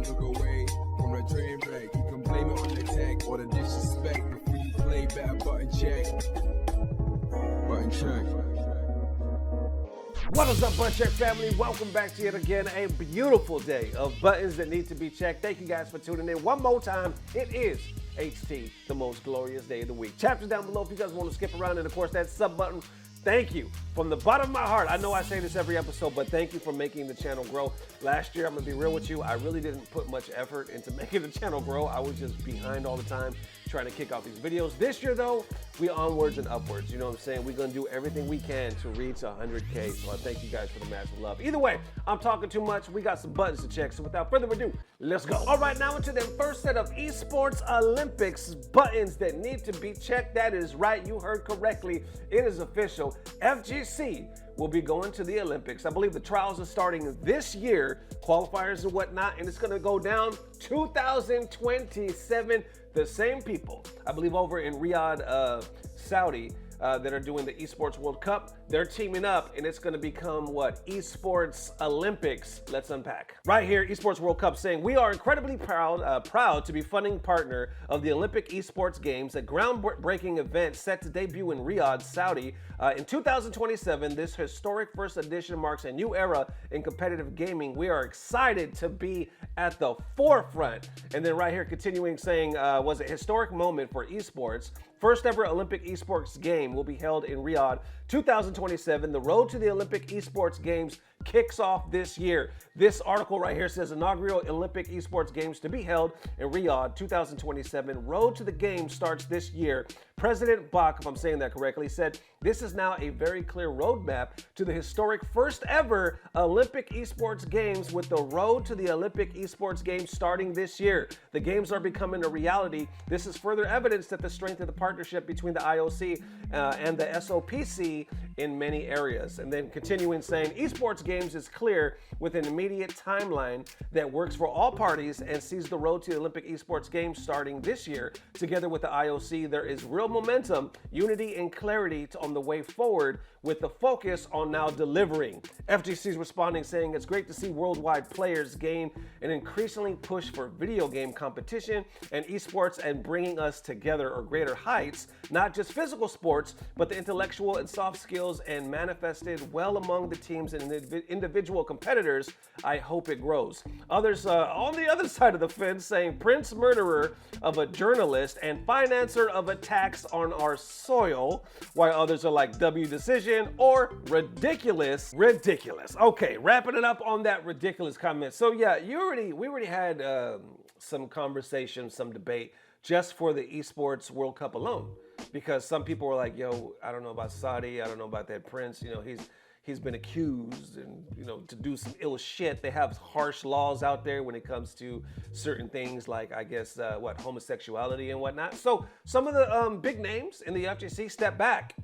took away from the dream break. You can blame it on the tech or the disrespect. Before you play, better button check. Button check. What is up, Button Check family? Welcome back to yet again a beautiful day of buttons that need to be checked. Thank you guys for tuning in one more time. It is HT, the most glorious day of the week. Chapters down below if you guys want to skip around, and of course that sub button. Thank you from the bottom of my heart. I know I say this every episode, but thank you for making the channel grow. Last year, I'm gonna be real with you, I really didn't put much effort into making the channel grow. I was just behind all the time trying to kick out these videos. This year though, we onwards and upwards. You know what I'm saying? We're gonna do everything we can to reach 100K. So I thank you guys for the massive love. Either way, I'm talking too much. We got some buttons to check. So without further ado, let's go. All right, now into the first set of Esports Olympics buttons that need to be checked. That is right, you heard correctly. It is official. FGC will be going to the Olympics. I believe the trials are starting this year, qualifiers and whatnot, and it's gonna go down 2027. The same people, I believe over in Riyadh, Saudi, that are doing the Esports World Cup, they're teaming up and it's gonna become what? Esports Olympics. Let's unpack. Right here, Esports World Cup saying, we are incredibly proud to be funding partner of the Olympic Esports Games, a groundbreaking event set to debut in Riyadh, Saudi. In 2027, this historic first edition marks a new era in competitive gaming. We are excited to be at the forefront. And then right here, continuing saying, was a historic moment for esports. First ever Olympic Esports Game will be held in Riyadh 2027. The road to the Olympic Esports Games kicks off this year. This article right here says inaugural Olympic Esports Games to be held in Riyadh 2027. Road to the Games starts this year. President Bach, if I'm saying that correctly, said this is now a very clear roadmap to the historic first ever Olympic Esports Games, with the road to the Olympic Esports Games starting this year. The games are becoming a reality. This is further evidence that the strength of the partnership between the IOC and the SOPC in many areas. And then continuing saying, Esports Games is clear with an immediate timeline that works for all parties and sees the road to the Olympic Esports Games starting this year. Together with the IOC, there is real momentum, unity, and clarity on the way forward, with the focus on now delivering. FGC is responding saying it's great to see worldwide players gain an increasingly push for video game competition and esports and bringing us together or greater heights, not just physical sports, but the intellectual and soft skills, and manifested well among the teams and individual competitors. I hope it grows. Others on the other side of the fence saying Prince murderer of a journalist and financer of attacks on our soil, while others are like W decision or ridiculous. Okay, wrapping it up on that ridiculous comment. So yeah, we already had some conversation, some debate just for the Esports World Cup alone, because some people were like, yo, I don't know about Saudi, I don't know about that Prince, you know, he's been accused and, you know, to do some ill shit. They have harsh laws out there when it comes to certain things like, I guess, homosexuality and whatnot. So some of the big names in the FGC stepped back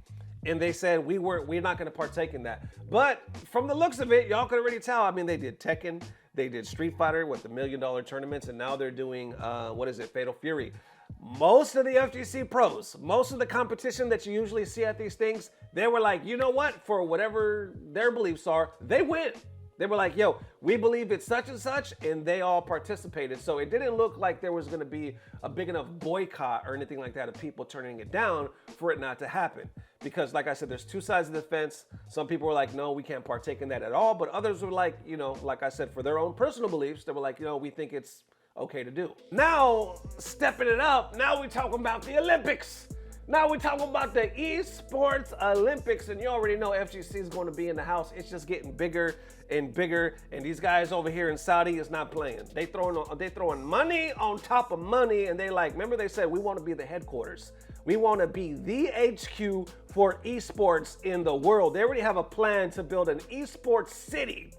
and they said, we're not going to partake in that. But from the looks of it, y'all could already tell. I mean, they did Tekken, they did Street Fighter with the $1 million tournaments, and now they're doing, Fatal Fury. Most of the FGC pros, most of the competition that you usually see at these things, they were like, you know what? For whatever their beliefs are, they went. They were like, yo, we believe it's such and such, and they all participated. So it didn't look like there was gonna be a big enough boycott or anything like that of people turning it down for it not to happen. Because like I said, there's two sides of the fence. Some people were like, no, we can't partake in that at all. But others were like, you know, like I said, for their own personal beliefs, they were like, you know, we think it's okay to do. Now, stepping it up, now we're talking about the Olympics. Now we're talking about the Esports Olympics, and you already know FGC is going to be in the house. It's just getting bigger and bigger, and these guys over here in Saudi is not playing. They throwing money on top of money, and they like, remember they said, we want to be the headquarters. We want to be the HQ for esports in the world. They already have a plan to build an esports city,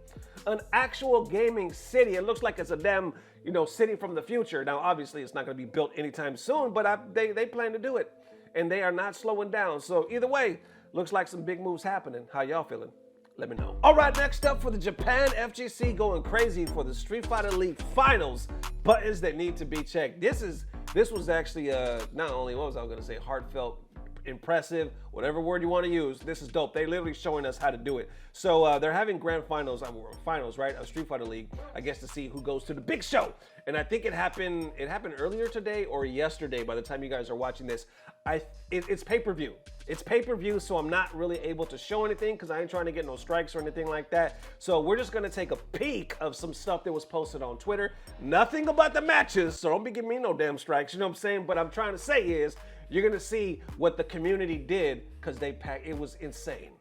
an actual gaming city. It looks like it's a damn, you know, city from the future. Now, obviously, it's not going to be built anytime soon, but they plan to do it. And they are not slowing down. So either way, looks like some big moves happening. How y'all feeling? Let me know. All right, next up for the Japan FGC going crazy for the Street Fighter League finals. Buttons that need to be checked. This was actually not only, what was I gonna say, heartfelt impressive, whatever word you want to use. This is dope. They literally showing us how to do it. So they're having grand finals, right, of Street Fighter League, I guess, to see who goes to the big show. And I think it happened earlier today or yesterday by the time you guys are watching this. It's pay-per-view. It's pay-per-view, so I'm not really able to show anything because I ain't trying to get no strikes or anything like that. So we're just gonna take a peek of some stuff that was posted on Twitter. Nothing about the matches, so don't be giving me no damn strikes, you know what I'm saying? But I'm trying to say is, you're gonna see what the community did because it was insane.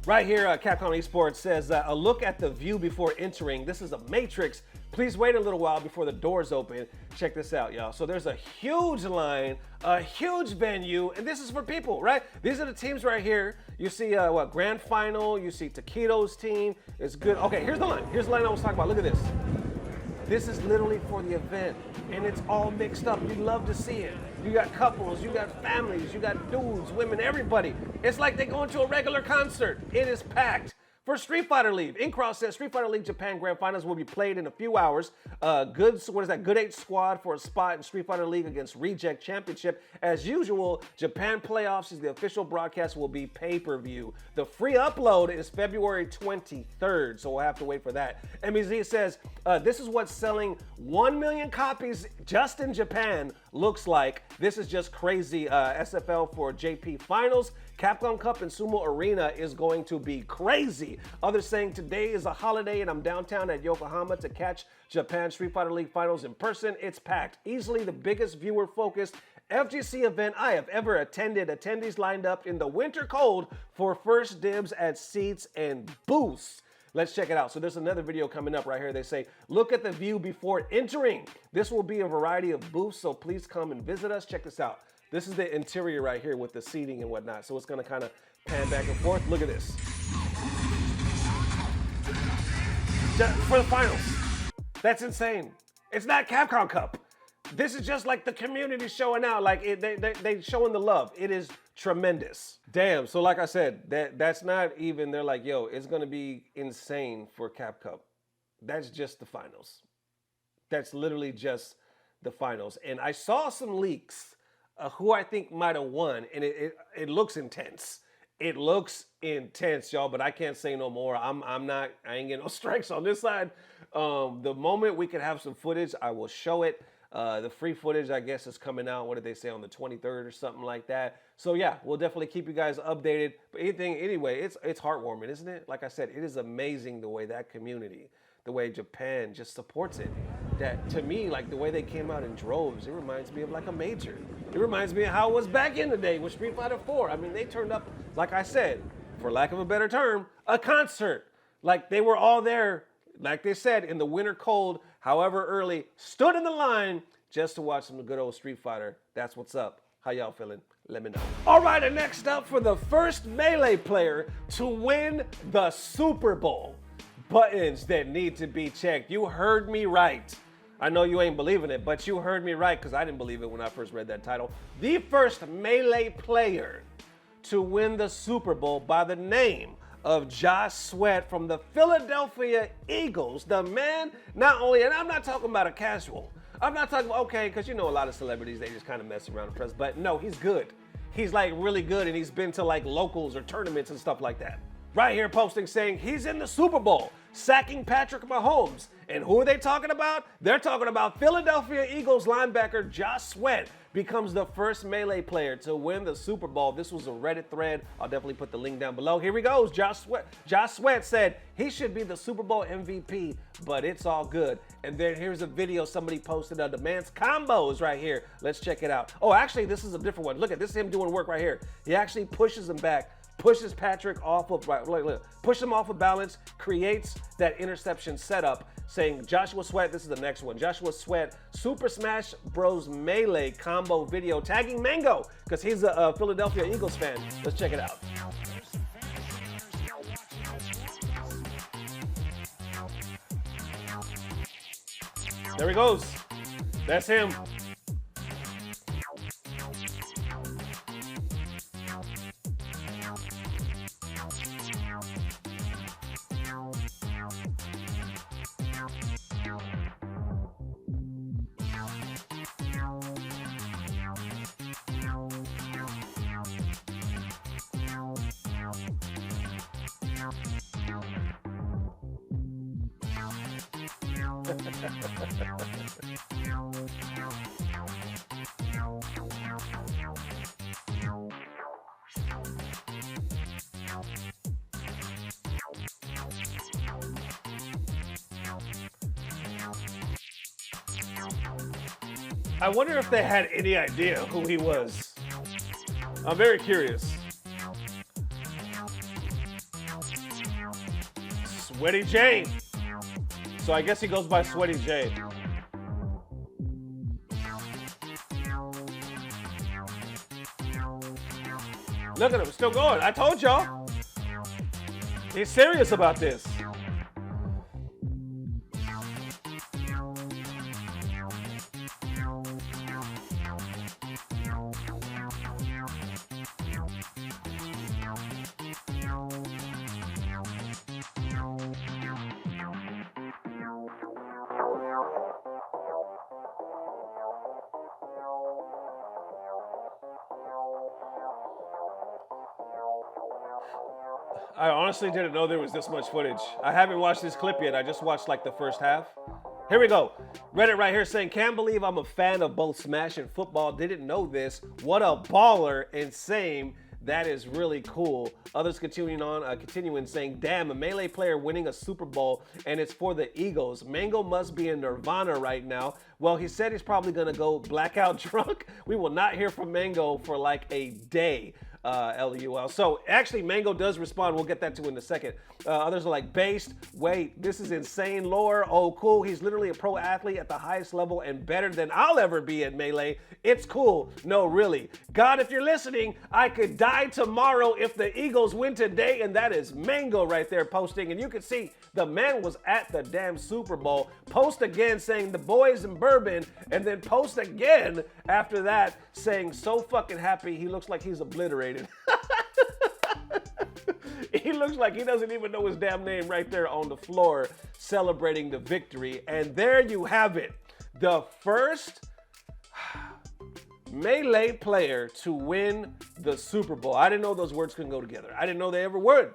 Right here, Capcom Esports says, a look at the view before entering. This is a matrix. Please wait a little while before the doors open. Check this out, y'all. So there's a huge line, a huge venue, and this is for people, right? These are the teams right here. You see, grand final. You see Taquito's team. It's good. Okay, here's the line. Here's the line I was talking about. Look at this. This is literally for the event, and it's all mixed up. You love to see it. You got couples, you got families, you got dudes, women, everybody. It's like they're going to a regular concert. It is packed. For Street Fighter League, Incross says Street Fighter League Japan Grand Finals will be played in a few hours. Good 8 squad for a spot in Street Fighter League against Reject Championship. As usual, Japan Playoffs is the official broadcast will be pay-per-view. The free upload is February 23rd, so we'll have to wait for that. MEZ says, this is what selling 1 million copies just in Japan looks like. This is just crazy. SFL for JP Finals. Capcom Cup and Sumo Arena is going to be crazy. Others saying today is a holiday and I'm downtown at Yokohama to catch Japan Street Fighter League Finals in person. It's packed. Easily the biggest viewer-focused FGC event I have ever attended. Attendees lined up in the winter cold for first dibs at seats and booths. Let's check it out. So there's another video coming up right here. They say, look at the view before entering. This will be a variety of booths, so please come and visit us. Check this out. This is the interior right here with the seating and whatnot. So it's gonna kind of pan back and forth. Look at this. Just for the finals. That's insane. It's not Capcom Cup. This is just like the community showing out. Like they showing the love. It is tremendous. Damn. So like I said, that's not even, they're like, yo, it's gonna be insane for Cap Cup. That's just the finals. That's literally just the finals. And I saw some leaks who I think might have won, and it looks intense. It looks intense, y'all, but I can't say no more. I ain't getting no strikes on this side. The moment we can have some footage, I will show it. The free footage, I guess, is coming out, what did they say, on the 23rd or something like that. So yeah, we'll definitely keep you guys updated. But anyway, it's heartwarming, isn't it? Like I said, it is amazing the way that community, the way Japan just supports it. That, to me, like the way they came out in droves, it reminds me of like a major. It reminds me of how it was back in the day with Street Fighter 4. I mean, they turned up, like I said, for lack of a better term, a concert. Like they were all there, like they said, in the winter cold, however early, stood in the line just to watch some good old Street Fighter. That's what's up. How y'all feeling? Let me know. All right, and next up, for the first Melee player to win the Super Bowl. Buttons that need to be checked. You heard me right. I know you ain't believing it, but you heard me right, because I didn't believe it when I first read that title. The first Melee player to win the Super Bowl by the name of Josh Sweat from the Philadelphia Eagles. The man, not only, and I'm not talking about a casual. I'm not talking about, okay, because you know a lot of celebrities, they just kind of mess around the press, but no, he's good. He's like really good, and he's been to like locals or tournaments and stuff like that. Right here posting saying he's in the Super Bowl, sacking Patrick Mahomes. And who are they talking about? They're talking about Philadelphia Eagles linebacker Josh Sweat becomes the first Melee player to win the Super Bowl. This was a Reddit thread. I'll definitely put the link down below. Here he goes. Josh Sweat said he should be the Super Bowl MVP, but it's all good. And then here's a video somebody posted of the man's combos right here. Let's check it out. Oh, actually, this is a different one. Look at this, is him doing work right here. He actually pushes him back, pushes Patrick off of, right, look, push him off of balance, creates that interception setup, saying Joshua Sweat, this is the next one, Joshua Sweat, Super Smash Bros. Melee combo video, tagging Mango, because he's a Philadelphia Eagles fan. Let's check it out. There he goes. That's him. I wonder if they had any idea who he was. I'm very curious. Sweaty Jane. So I guess he goes by Sweaty Jane. Look at him, still going. I told y'all. He's serious about this. I honestly didn't know there was this much footage. I haven't watched this clip yet. I just watched like the first half. Here we go. Reddit right here saying, can't believe I'm a fan of both Smash and football. Didn't know this. What a baller. Insane. That is really cool. Others continuing saying, damn, a Melee player winning a Super Bowl and it's for the Eagles. Mango must be in Nirvana right now. Well, he said he's probably gonna go blackout drunk. We will not hear from Mango for like a day. LUL. So actually Mango does respond. We'll get that to in a second. Others are like, based. Wait, this is insane lore. Oh, cool. He's literally a pro athlete at the highest level and better than I'll ever be at Melee. It's cool. No, really. God, if you're listening, I could die tomorrow if the Eagles win today. And that is Mango right there posting. And you can see the man was at the damn Super Bowl. Post again saying the boys in bourbon. And then post again after that saying so fucking happy. He looks like he's obliterated. He looks like he doesn't even know his damn name right there on the floor celebrating the victory. And there you have it. The first Melee player to win the Super Bowl. I didn't know those words couldn't go together. I didn't know they ever would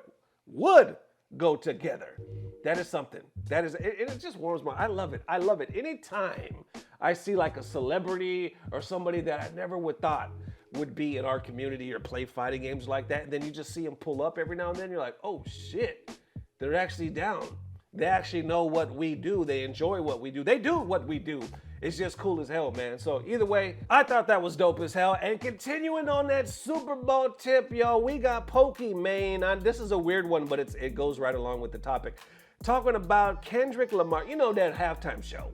go together. That is something. That is, it just warms my, I love it. I love it. Anytime I see like a celebrity or somebody that I never would thought would be in our community or play fighting games like that, and then you just see them pull up every now and then, you're like, oh shit, they're actually down. They actually know what we do. They enjoy what we do. They do what we do. It's just cool as hell, man. So either way, I thought that was dope as hell. And continuing on that Super Bowl tip, y'all, we got Pokimane. This is a weird one, but it goes right along with the topic. Talking about Kendrick Lamar, you know that halftime show.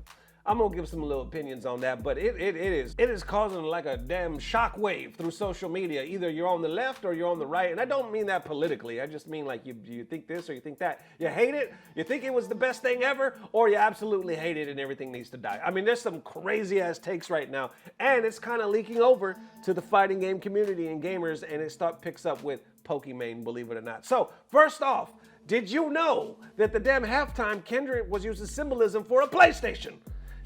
I'm gonna give some little opinions on that, but it is causing like a damn shockwave through social media. Either you're on the left or you're on the right, and I don't mean that politically. I just mean like you think this or you think that. You hate it, you think it was the best thing ever, or you absolutely hate it and everything needs to die. I mean, there's some crazy ass takes right now, and it's kind of leaking over to the fighting game community and gamers, and it picks up with Pokimane, believe it or not. So first off, did you know that the damn halftime Kendrick was using symbolism for a PlayStation?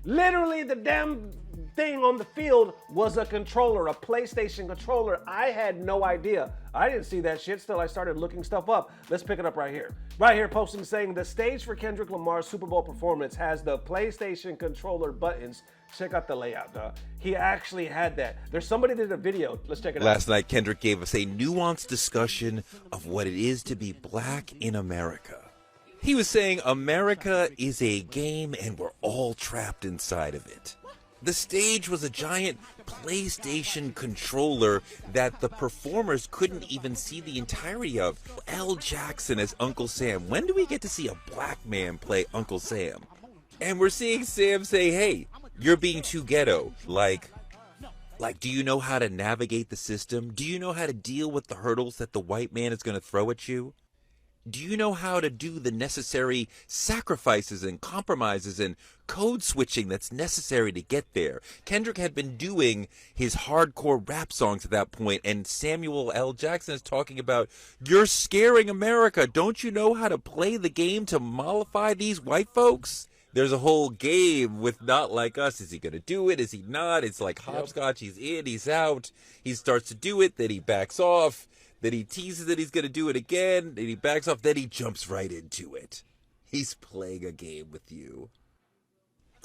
Literally, the damn thing on the field was a controller, a PlayStation controller. I had no idea. I didn't see that shit till I started looking stuff up. Let's pick it up right here. Right here, posting saying the stage for Kendrick Lamar's Super Bowl performance has the PlayStation controller buttons. Check out the layout, dog. He actually had that. There's somebody that did a video. Let's check it out. Last night, Kendrick gave us a nuanced discussion of what it is to be black in America. He was saying America is a game and we're all trapped inside of it. The stage was a giant PlayStation controller that the performers couldn't even see the entirety of. L. Jackson as Uncle Sam. When do we get to see a black man play Uncle Sam? And we're seeing Sam say, hey, you're being too ghetto. Like, do you know how to navigate the system? Do you know how to deal with the hurdles that the white man is going to throw at you? Do you know how to do the necessary sacrifices and compromises and code switching that's necessary to get there? Kendrick had been doing his hardcore rap songs at that point, and Samuel L. Jackson is talking about, you're scaring America. Don't you know how to play the game to mollify these white folks? There's a whole game with Not Like Us. Is he going to do it? Is he not? It's like hopscotch. He's in, he's out. He starts to do it, then he backs off. Then he teases that he's going to do it again, then he backs off, then he jumps right into it. He's playing a game with you.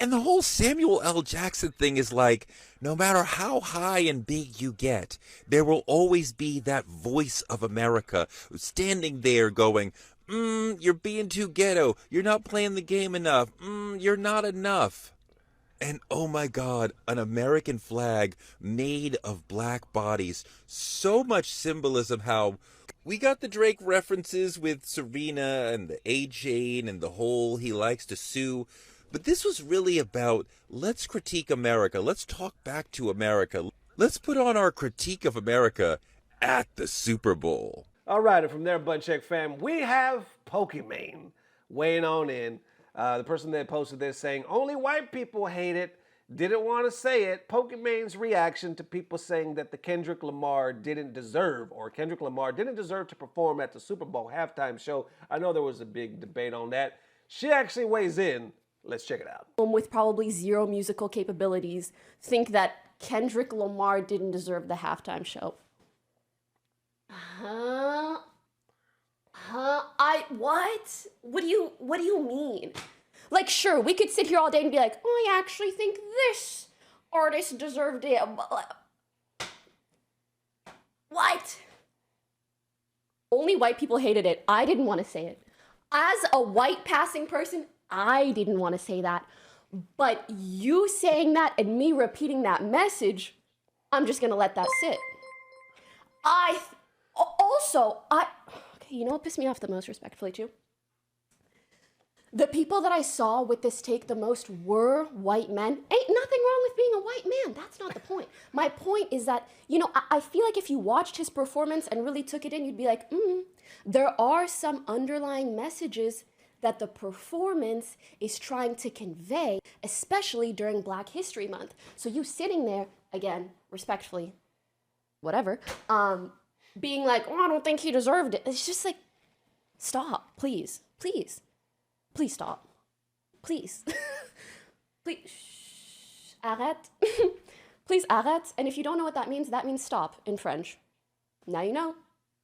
And the whole Samuel L. Jackson thing is like, no matter how high and big you get, there will always be that voice of America standing there going, you're being too ghetto. You're not playing the game enough. You're not enough. And oh my God, an American flag made of black bodies. So much symbolism how we got the Drake references with Serena and the A-Chain and the whole he likes to sue. But this was really about, let's critique America. Let's talk back to America. Let's put on our critique of America at the Super Bowl. All right, and from there, Butt Check fam, we have Pokimane weighing on in. The person that posted this saying, only white people hate it, didn't want to say it. Pokimane's reaction to people saying that Kendrick Lamar didn't deserve to perform at the Super Bowl halftime show. I know there was a big debate on that. She actually weighs in. Let's check it out. With probably zero musical capabilities, think that Kendrick Lamar didn't deserve the halftime show. What? What do you mean? Like, sure, we could sit here all day and be like, oh, I actually think this artist deserved it. What? Only white people hated it. I didn't want to say it. As a white passing person, I didn't want to say that. But you saying that and me repeating that message, I'm just going to let that sit. Okay, you know what pissed me off the most, respectfully, too? The people that I saw with this take the most were white men. Ain't nothing wrong with being a white man. That's not the point. My point is that, I feel like if you watched his performance and really took it in, you'd be like, there are some underlying messages that the performance is trying to convey, especially during Black History Month. So you sitting there, again, respectfully, whatever, being like, oh, I don't think he deserved it. It's just like, stop, please, please. Please stop. Please. Please. Shh. Arrête. Please arrête. And if you don't know what that means stop in French. Now you know.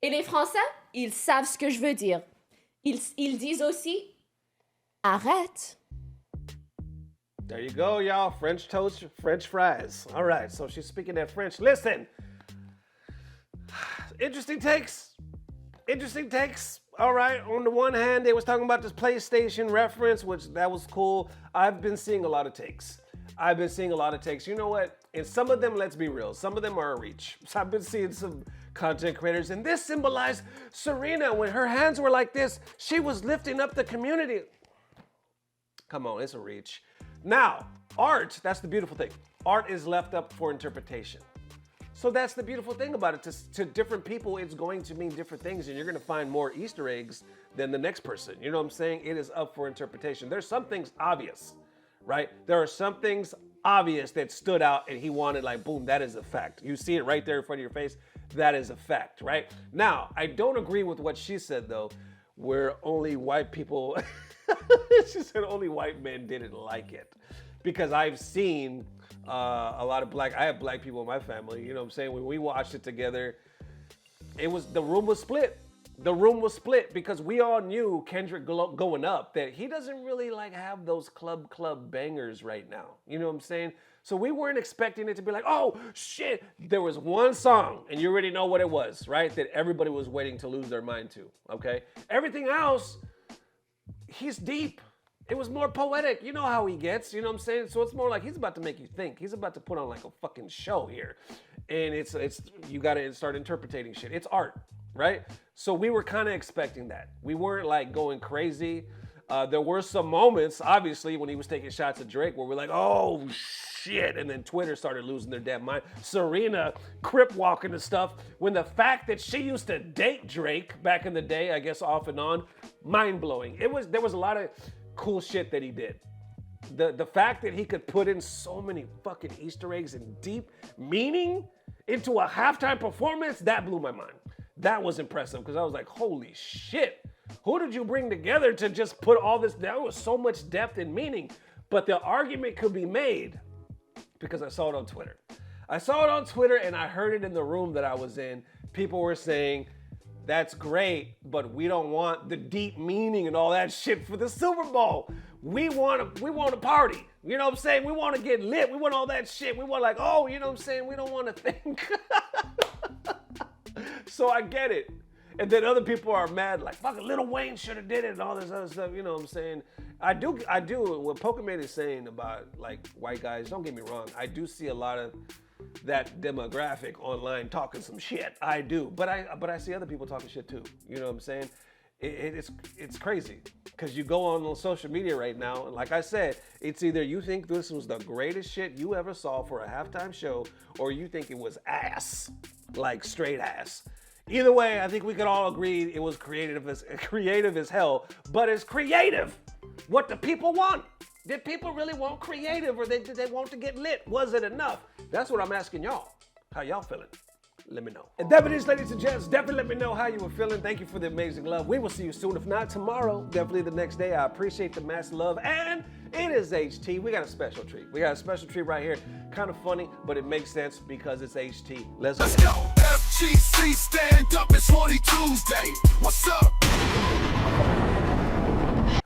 Et les Français, ils savent ce que je veux dire. Ils disent aussi, arrête. There you go, y'all. French toast, French fries. All right, so she's speaking that French. Listen. Interesting takes. All right, on the one hand, they was talking about this PlayStation reference, which that was cool. I've been seeing a lot of takes. You know what? And some of them, let's be real, some of them are a reach. So I've been seeing some content creators, and this symbolized Serena when her hands were like this. She was lifting up the community. Come on, it's a reach. Now, art, that's the beautiful thing. Art is left up for interpretation. So that's the beautiful thing about it. To different people, it's going to mean different things, and you're going to find more Easter eggs than the next person. You know what I'm saying? It is up for interpretation. There's some things obvious, right? There are some things obvious that stood out, and he wanted like, boom, that is a fact. You see it right there in front of your face. That is a fact, right? Now, I don't agree with what she said, though, where only white people, she said only white men didn't like it. Because I've seen a lot of I have black people in my family, you know what I'm saying? When we watched it together, the room was split. The room was split because we all knew Kendrick going up that he doesn't really like have those club bangers right now. You know what I'm saying? So we weren't expecting it to be like, oh shit, there was one song and you already know what it was, right? That everybody was waiting to lose their mind to, okay? Everything else, he's deep. It was more poetic. You know how he gets, you know what I'm saying? So it's more like he's about to make you think. He's about to put on like a fucking show here. And it's you got to start interpreting shit. It's art, right? So we were kind of expecting that. We weren't like going crazy. There were some moments, obviously, when he was taking shots at Drake where we're like, oh shit. And then Twitter started losing their damn mind. Serena crip walking and stuff. When the fact that she used to date Drake back in the day, I guess off and on, mind blowing. There was a lot of cool shit that he did. The fact that he could put in so many fucking Easter eggs and deep meaning into a halftime performance, that blew my mind. That was impressive because I was like, holy shit. Who did you bring together to just put all this down with so much depth and meaning? But the argument could be made because I saw it on Twitter. And I heard it in the room that I was in. People were saying, that's great, but we don't want the deep meaning and all that shit for the Super Bowl. We want a party. You know what I'm saying? We want to get lit. We want all that shit. We want like, oh, you know what I'm saying? We don't want to think. So I get it. And then other people are mad, like, fucking Lil Wayne should have did it and all this other stuff. You know what I'm saying? I do. What Pokimane is saying about like white guys, don't get me wrong. I do see a lot of that demographic online talking some shit. I do. But I see other people talking shit too. You know what I'm saying? It's crazy because you go on social media right now, and like I said, it's either you think this was the greatest shit you ever saw for a halftime show, or you think it was ass, like straight ass. Either way, I think we could all agree it was creative as hell, but it's creative. What the people want? Did people really want creative, or did they want to get lit? Was it enough? That's what I'm asking y'all. How y'all feeling? Let me know. And that it is, ladies and gents. Definitely let me know how you were feeling. Thank you for the amazing love. We will see you soon. If not tomorrow, definitely the next day. I appreciate the mass love. And it is HT. We got a special treat. We got a special treat right here. Kind of funny, but it makes sense because it's HT. Let's go. FGC stand up. It's Horny Tuesday. What's up?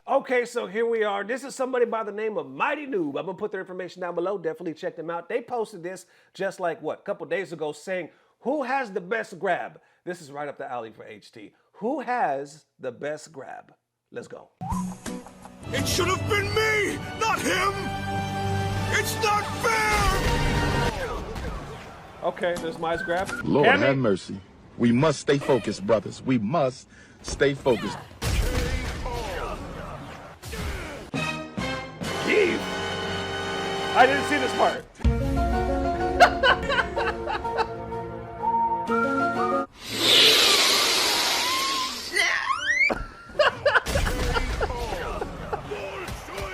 Okay, so here we are. This is somebody by the name of Mighty Noob. I'm gonna put their information down below. Definitely check them out. They posted this just like a couple days ago, saying, who has the best grab? This is right up the alley for HT. Who has the best grab? Let's go. It should have been me, not him. It's not fair. Okay, there's my grab. Lord have mercy. We must stay focused, brothers. We must stay focused. Eve. I didn't see this part.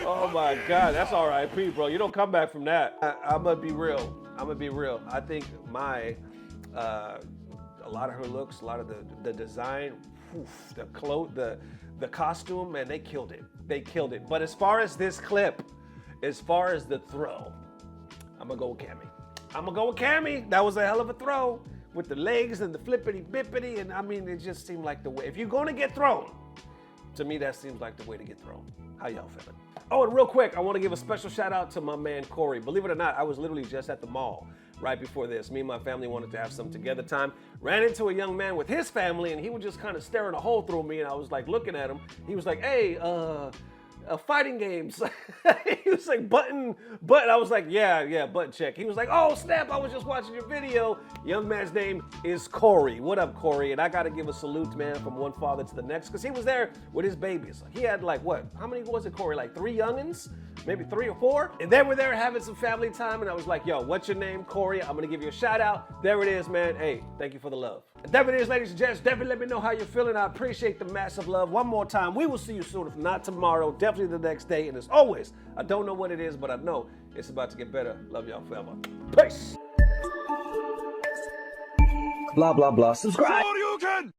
Oh my God, that's R.I.P., bro. You don't come back from that. I'm gonna be real. I think a lot of her looks, a lot of the design, the costume, man, they killed it. They killed it. But as far as this clip, as far as the throw, I'm gonna go with Cammy. That was a hell of a throw with the legs and the flippity bippity, and I mean, it just seemed like the way. If you're gonna get thrown, to me, that seems like the way to get thrown. How y'all feeling? Oh, and real quick, I want to give a special shout out to my man Corey. Believe it or not, I was literally just at the mall right before this. Me and my family wanted to have some together time. Ran into a young man with his family, and he was just kind of staring a hole through me, and I was like looking at him. He was like, hey, fighting games. He was like, button. I was like, yeah, button check. He was like, oh snap, I was just watching your video. Young man's name is Corey. What up, Corey? And I got to give a salute, man, from one father to the next, because he was there with his babies. He had like, what? How many was it, Corey? Like 3 youngins? Maybe 3 or 4? And they were there having some family time, and I was like, yo, what's your name, Corey? I'm going to give you a shout out. There it is, man. Hey, thank you for the love. And there it is, ladies and gents. Definitely let me know how you're feeling. I appreciate the massive love. One more time, we will see you soon. If not tomorrow, definitely the next day. And as always, I don't know what it is, but I know it's about to get better. Love y'all forever. Peace. Blah, blah, blah. Subscribe. You can.